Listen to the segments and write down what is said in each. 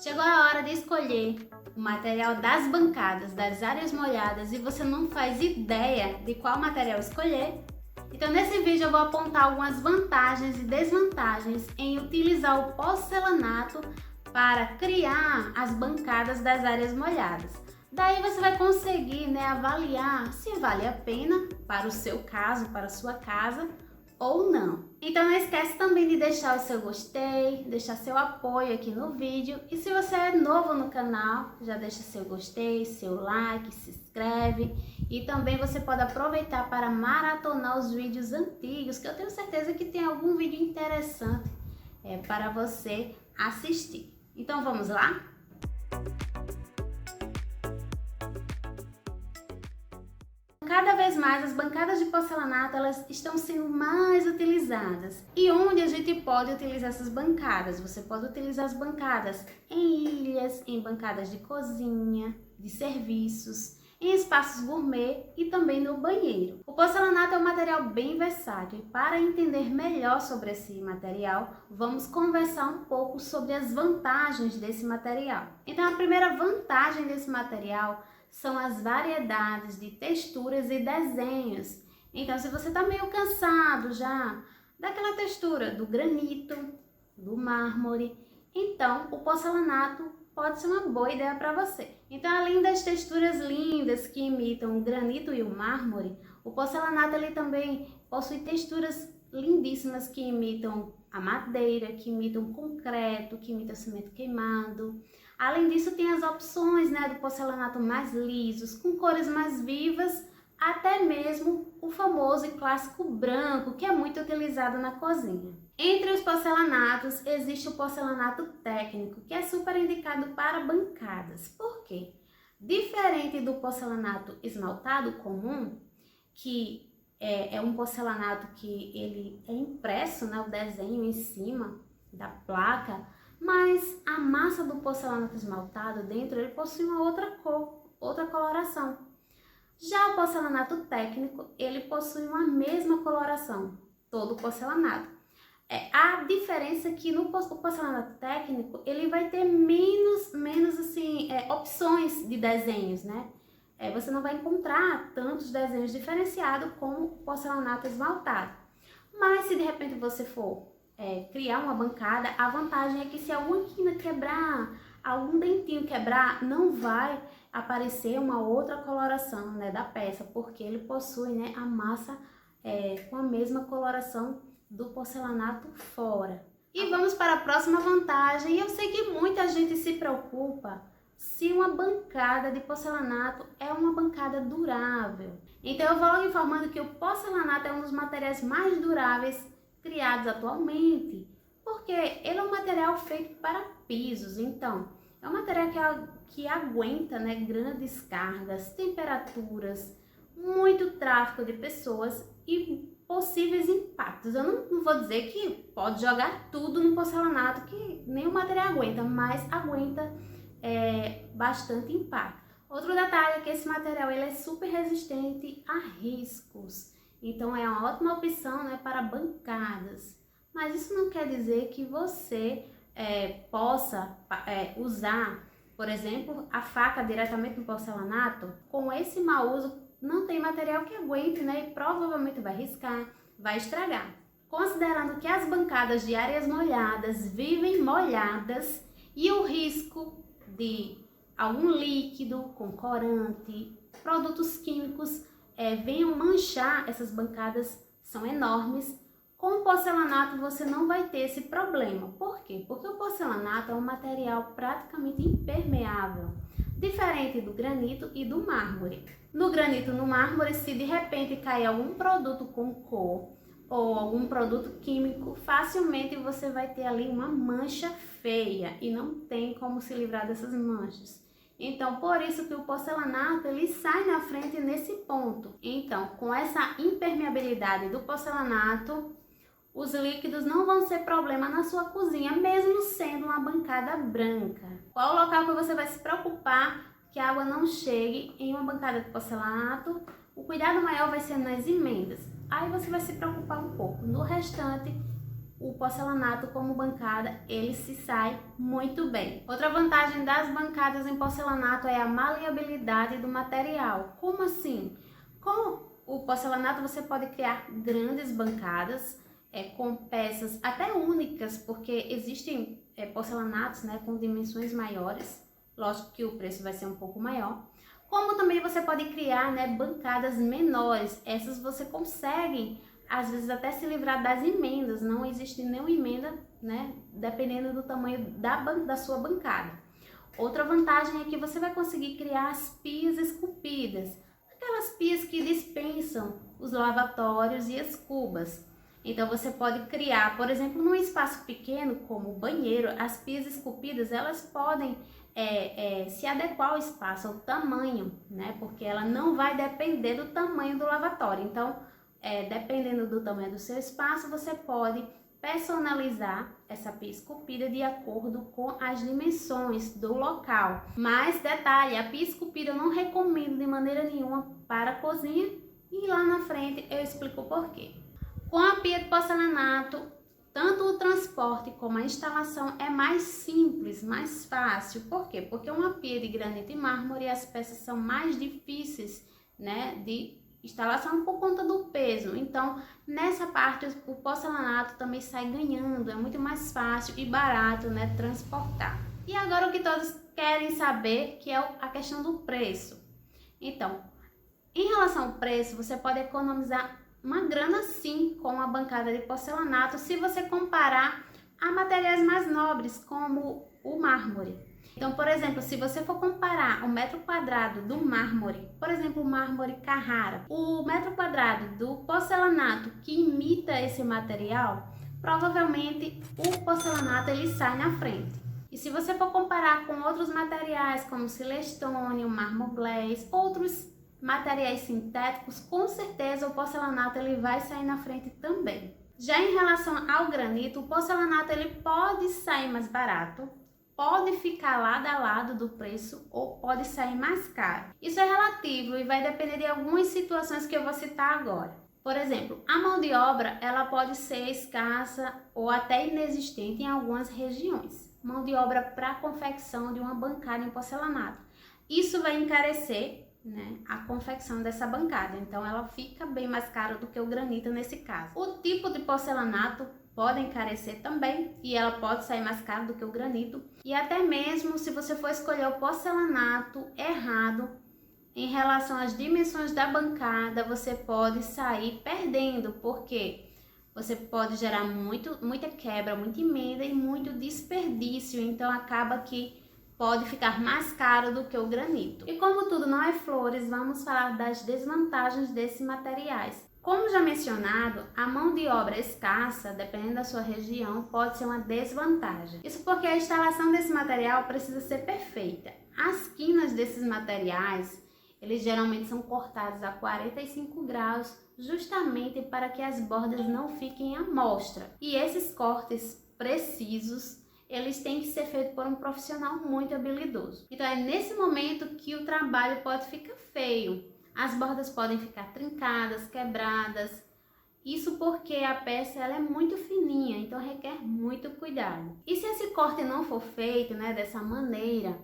Chegou a hora de escolher o material das bancadas, das áreas molhadas e você não faz ideia de qual material escolher? Então nesse vídeo eu vou apontar algumas vantagens e desvantagens em utilizar o porcelanato para criar as bancadas das áreas molhadas. Daí você vai conseguir, avaliar se vale a pena para o seu caso, para a sua casa ou não. Então não esquece também de deixar o seu gostei, deixar seu apoio aqui no vídeo. E se você é novo no canal, já deixa seu gostei, seu like, se inscreve. E também você pode aproveitar para maratonar os vídeos antigos, que eu tenho certeza que tem algum vídeo interessante para você assistir. Então vamos lá? Cada vez mais as bancadas de porcelanato elas estão sendo mais utilizadas. E onde a gente pode utilizar essas bancadas? Você pode utilizar as bancadas em ilhas, em bancadas de cozinha, de serviços, em espaços gourmet e também no banheiro. O porcelanato é um material bem versátil e para entender melhor sobre esse material, vamos conversar um pouco sobre as vantagens desse material. Então a primeira vantagem desse material são as variedades de texturas e desenhos. Então, se você está meio cansado já daquela textura do granito, do mármore, então o porcelanato pode ser uma boa ideia para você. Então, além das texturas lindas que imitam o granito e o mármore, o porcelanato ele também possui texturas lindíssimas que imitam a madeira, que imitam o concreto, que imitam o cimento queimado. Além disso, tem as opções do porcelanato mais lisos, com cores mais vivas, até mesmo o famoso e clássico branco, que é muito utilizado na cozinha. Entre os porcelanatos, existe o porcelanato técnico, que é super indicado para bancadas. Por quê? Diferente do porcelanato esmaltado comum, que é um porcelanato que ele é impresso, o desenho em cima da placa, mas a massa do porcelanato esmaltado dentro ele possui uma outra cor, outra coloração. Já o porcelanato técnico, ele possui uma mesma coloração, todo o porcelanato. A diferença é que no porcelanato técnico, ele vai ter menos opções de desenhos, você não vai encontrar tantos desenhos diferenciados como o porcelanato esmaltado. Mas se de repente você for criar uma bancada, a vantagem é que se alguma quina quebrar, algum dentinho quebrar, não vai aparecer uma outra coloração da peça, porque ele possui a massa com a mesma coloração do porcelanato fora. E vamos para a próxima vantagem. Eu sei que muita gente se preocupa se uma bancada de porcelanato é uma bancada durável. Então eu vou logo informando que o porcelanato é um dos materiais mais duráveis criados atualmente, porque ele é um material feito para pisos, então é um material que aguenta grandes cargas, temperaturas, muito tráfego de pessoas e possíveis impactos. Eu não vou dizer que pode jogar tudo no porcelanato, que nem o material aguenta, mas aguenta bastante impacto. Outro detalhe é que esse material ele é super resistente a riscos. Então é uma ótima opção para bancadas, mas isso não quer dizer que você possa usar, por exemplo, a faca diretamente no porcelanato. Com esse mau uso, não tem material que aguente e provavelmente vai riscar, vai estragar. Considerando que as bancadas de áreas molhadas vivem molhadas e o risco de algum líquido com corante, produtos químicos venham manchar essas bancadas são enormes. Com o porcelanato você não vai ter esse problema. Por quê? Porque o porcelanato é um material praticamente impermeável, diferente do granito e do mármore. No granito e no mármore, se de repente cair algum produto com cor ou algum produto químico, facilmente você vai ter ali uma mancha feia e não tem como se livrar dessas manchas. Então, por isso que o porcelanato ele sai na frente nesse ponto. Então, com essa impermeabilidade do porcelanato, os líquidos não vão ser problema na sua cozinha, mesmo sendo uma bancada branca. Qual o local que você vai se preocupar que a água não chegue em uma bancada de porcelanato? O cuidado maior vai ser nas emendas. Aí você vai se preocupar um pouco. No restante, o porcelanato como bancada, ele se sai muito bem. Outra vantagem das bancadas em porcelanato é a maleabilidade do material. Como assim? Com o porcelanato você pode criar grandes bancadas com peças até únicas, porque existem porcelanatos, né, com dimensões maiores. Lógico que o preço vai ser um pouco maior. Como também você pode criar, né, bancadas menores. Essas você consegue, às vezes, até se livrar das emendas. Não existe nenhuma emenda, né, dependendo do tamanho da sua bancada. Outra vantagem é que você vai conseguir criar as pias esculpidas. Aquelas pias que dispensam os lavatórios e as cubas. Então você pode criar, por exemplo, num espaço pequeno como o banheiro, as pias esculpidas, elas podem se adequar ao espaço, ao tamanho, né? Porque ela não vai depender do tamanho do lavatório. Então, dependendo do tamanho do seu espaço, você pode personalizar essa pia esculpida de acordo com as dimensões do local. Mas detalhe, a pia esculpida eu não recomendo de maneira nenhuma para a cozinha e lá na frente eu explico o porquê. Com a pia de porcelanato, tanto o transporte como a instalação é mais simples, mais fácil. Por quê? Porque uma pia de granito e mármore, as peças são mais difíceis, né, de instalação por conta do peso. Então, nessa parte, o porcelanato também sai ganhando, é muito mais fácil e barato, né, transportar. E agora o que todos querem saber, que é a questão do preço. Então, em relação ao preço, você pode economizar uma grana sim com a bancada de porcelanato se você comparar a materiais mais nobres como o mármore. Então, por exemplo, se você for comparar o metro quadrado do mármore, por exemplo, o mármore Carrara, o metro quadrado do porcelanato que imita esse material, provavelmente o porcelanato ele sai na frente. E se você for comparar com outros materiais como silestone, o mármore glaze, outros materiais sintéticos, com certeza o porcelanato ele vai sair na frente também. Já em relação ao granito, o porcelanato ele pode sair mais barato, pode ficar lado a lado do preço ou pode sair mais caro. Isso é relativo e vai depender de algumas situações que eu vou citar agora. Por exemplo, a mão de obra ela pode ser escassa ou até inexistente em algumas regiões. Mão de obra para a confecção de uma bancada em porcelanato. Isso vai encarecer, né, a confecção dessa bancada, então ela fica bem mais cara do que o granito nesse caso. O tipo de porcelanato pode encarecer também e ela pode sair mais cara do que o granito, e até mesmo se você for escolher o porcelanato errado em relação às dimensões da bancada, você pode sair perdendo, porque você pode gerar muita quebra, muita emenda e muito desperdício, então acaba que pode ficar mais caro do que o granito. E como tudo não é flores, vamos falar das desvantagens desses materiais. Como já mencionado, a mão de obra escassa, dependendo da sua região, pode ser uma desvantagem. Isso porque a instalação desse material precisa ser perfeita. As quinas desses materiais, eles geralmente são cortados a 45 graus, justamente para que as bordas não fiquem à mostra. E esses cortes precisos, eles têm que ser feitos por um profissional muito habilidoso. Então é nesse momento que o trabalho pode ficar feio. As bordas podem ficar trincadas, quebradas. Isso porque a peça ela é muito fininha, então requer muito cuidado. E se esse corte não for feito, né, dessa maneira,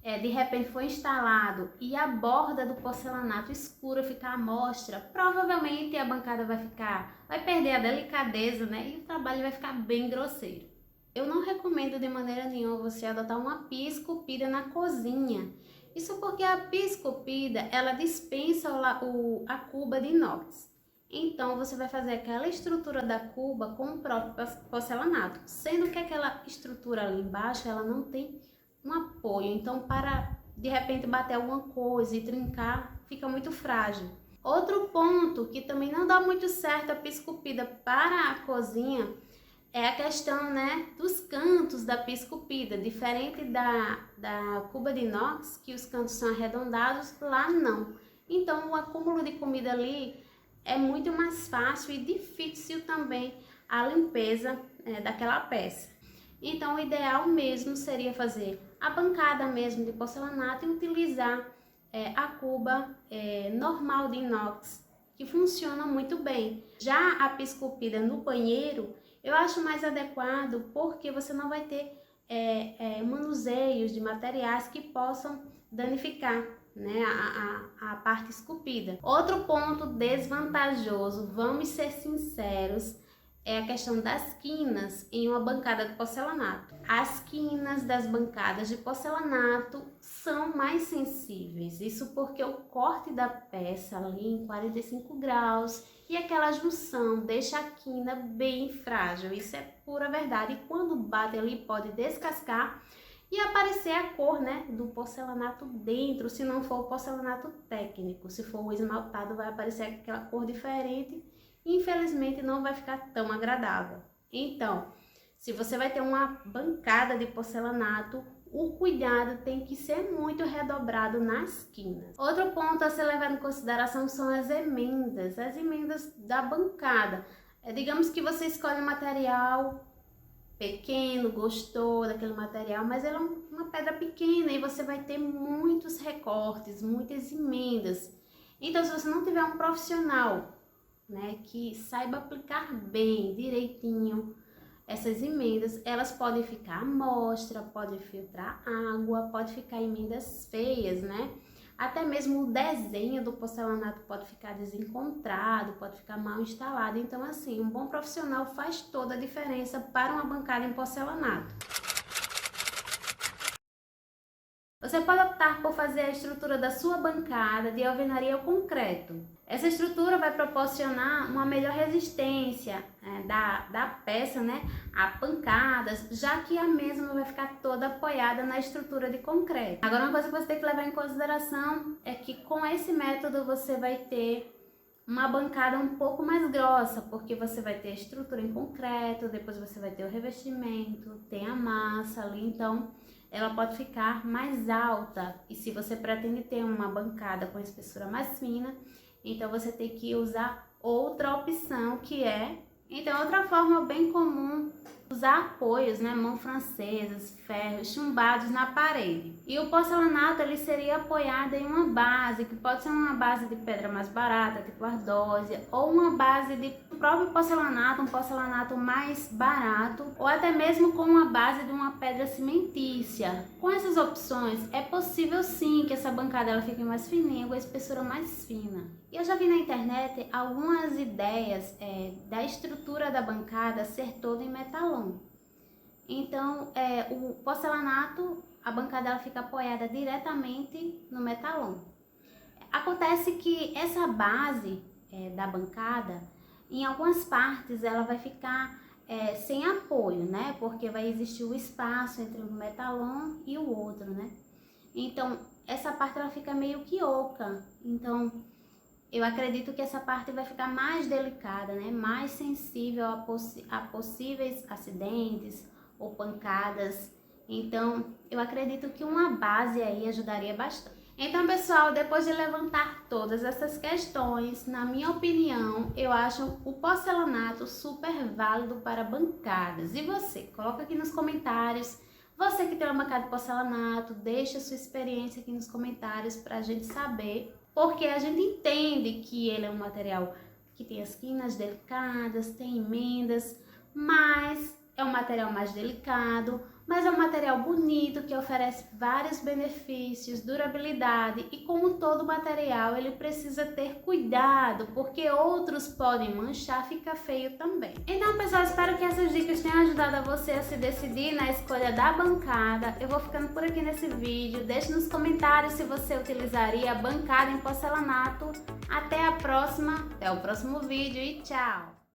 de repente foi instalado e a borda do porcelanato escura ficar à mostra, provavelmente a bancada vai perder a delicadeza, né, e o trabalho vai ficar bem grosseiro. Eu não recomendo de maneira nenhuma você adotar uma pia esculpida na cozinha. Isso porque a pia esculpida, ela dispensa a cuba de inox. Então, você vai fazer aquela estrutura da cuba com o próprio porcelanato, sendo que aquela estrutura ali embaixo, ela não tem um apoio. Então, para de repente bater alguma coisa e trincar, fica muito frágil. Outro ponto que também não dá muito certo a pia esculpida para a cozinha é a questão, né, dos cantos da pia esculpida. Diferente da cuba de inox, que os cantos são arredondados, lá não. Então, o acúmulo de comida ali é muito mais fácil e difícil também a limpeza daquela peça. Então, o ideal mesmo seria fazer a bancada mesmo de porcelanato e utilizar a cuba normal de inox, que funciona muito bem. Já a pia esculpida no banheiro, Eu acho mais adequado porque você não vai ter manuseios de materiais que possam danificar, né, a parte esculpida. Outro ponto desvantajoso, vamos ser sinceros, é a questão das quinas em uma bancada de porcelanato. As quinas das bancadas de porcelanato são mais sensíveis, isso porque o corte da peça ali em 45 graus e aquela junção deixa a quina bem frágil, isso é pura verdade. E quando bate ali pode descascar e aparecer a cor, né, do porcelanato dentro, se não for o porcelanato técnico. Se for o esmaltado, vai aparecer aquela cor diferente e infelizmente não vai ficar tão agradável. Então, se você vai ter uma bancada de porcelanato, o cuidado tem que ser muito redobrado nas quinas. Outro ponto a ser levado em consideração são as emendas da bancada. Digamos que você escolhe um material pequeno, gostou daquele material, mas ela é uma pedra pequena e você vai ter muitos recortes, muitas emendas. Então, se você não tiver um profissional, né, que saiba aplicar bem, direitinho, essas emendas, elas podem ficar à mostra, podem filtrar água, pode ficar emendas feias, né? Até mesmo o desenho do porcelanato pode ficar desencontrado, pode ficar mal instalado. Então, assim, um bom profissional faz toda a diferença para uma bancada em porcelanato. Você pode optar por fazer a estrutura da sua bancada de alvenaria ao concreto. Essa estrutura vai proporcionar uma melhor resistência da peça, né, a pancadas, já que a mesma vai ficar toda apoiada na estrutura de concreto. Agora, uma coisa que você tem que levar em consideração é que com esse método você vai ter uma bancada um pouco mais grossa, porque você vai ter a estrutura em concreto, depois você vai ter o revestimento, tem a massa ali, então ela pode ficar mais alta. E se você pretende ter uma bancada com espessura mais fina, então você tem que usar outra opção, que é, então, outra forma bem comum, usar apoios, né, mão francesas, ferros chumbados na parede. E o porcelanato ele seria apoiado em uma base, que pode ser uma base de pedra mais barata, tipo ardósia, ou uma base de próprio porcelanato, um porcelanato mais barato, ou até mesmo com uma base de uma pedra cimentícia. Com essas opções, é possível sim que essa bancada ela fique mais fininha, com a espessura mais fina. E eu já vi na internet algumas ideias da estrutura da bancada ser toda em metalon. Então, o porcelanato, a bancada ela fica apoiada diretamente no metalon. Acontece que essa base da bancada, em algumas partes, ela vai ficar sem apoio, né? Porque vai existir o espaço entre um metalon e o outro, né? Então, essa parte ela fica meio que oca. Então, eu acredito que essa parte vai ficar mais delicada, né? Mais sensível a possíveis acidentes ou pancadas. Então, eu acredito que uma base aí ajudaria bastante. Então, pessoal, depois de levantar todas essas questões, na minha opinião, eu acho o porcelanato super válido para bancadas. E você? Coloca aqui nos comentários. Você que tem uma bancada de porcelanato, deixa a sua experiência aqui nos comentários para a gente saber. Porque a gente entende que ele é um material que tem as quinas delicadas, tem emendas, mas é um material mais delicado, mas é um material bonito que oferece vários benefícios, durabilidade, e como todo material ele precisa ter cuidado, porque outros podem manchar, fica feio também. Então, pessoal, espero que essas dicas tenham ajudado a você a se decidir na escolha da bancada. Eu vou ficando por aqui nesse vídeo, deixe nos comentários se você utilizaria a bancada em porcelanato. Até a próxima, até o próximo vídeo e tchau!